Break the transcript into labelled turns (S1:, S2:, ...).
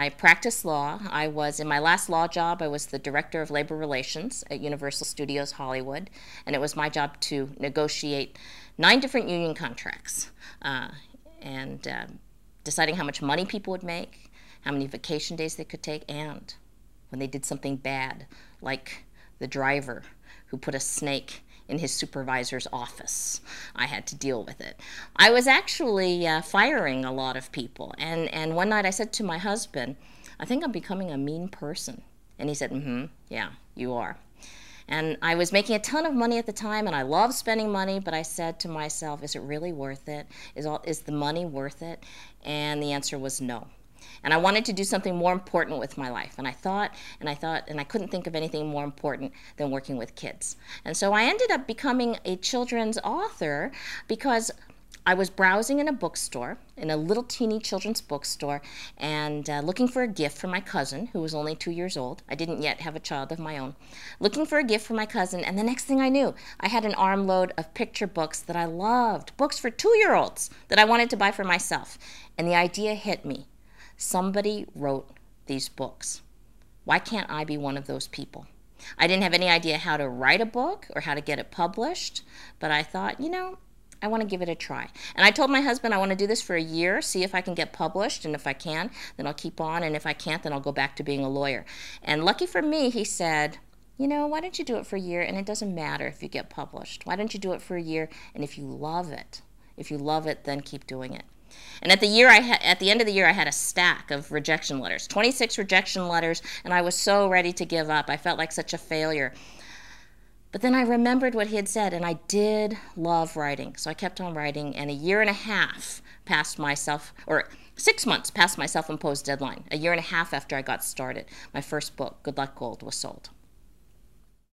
S1: I practiced law. In my last law job, I was the director of labor relations at Universal Studios Hollywood, and it was my job to negotiate 9 different union contracts and deciding how much money people would make, how many vacation days they could take, and when they did something bad, like the driver who put a snake in his supervisor's office. I had to deal with it. I was actually firing a lot of people. And one night I said to my husband, I think I'm becoming a mean person. And he said, yeah, you are. And I was making a ton of money at the time, and I loved spending money, but I said to myself, is it really worth it? Is the money worth it? And the answer was no. And I wanted to do something more important with my life. And I thought, and I couldn't think of anything more important than working with kids. And so I ended up becoming a children's author because I was browsing in a bookstore, in a little teeny children's bookstore, and looking for a gift for my cousin, who was only 2 years old. I didn't yet have a child of my own. Looking for a gift for my cousin, and the next thing I knew, I had an armload of picture books that I loved, books for 2-year-olds that I wanted to buy for myself. And the idea hit me. Somebody wrote these books. Why can't I be one of those people? I didn't have any idea how to write a book or how to get it published, but I thought, I want to give it a try. And I told my husband I want to do this for a year, see if I can get published, and if I can, then I'll keep on, and if I can't, then I'll go back to being a lawyer. And lucky for me, he said, why don't you do it for a year, and it doesn't matter if you get published. Why don't you do it for a year, and if you love it, then keep doing it. And at the end of the year, I had a stack of rejection letters, 26 rejection letters, and I was so ready to give up. I felt like such a failure. But then I remembered what he had said, and I did love writing. So I kept on writing, and 1.5 years 6 months past my self-imposed deadline. 1.5 years after I got started, my first book, Good Luck Gold, was sold.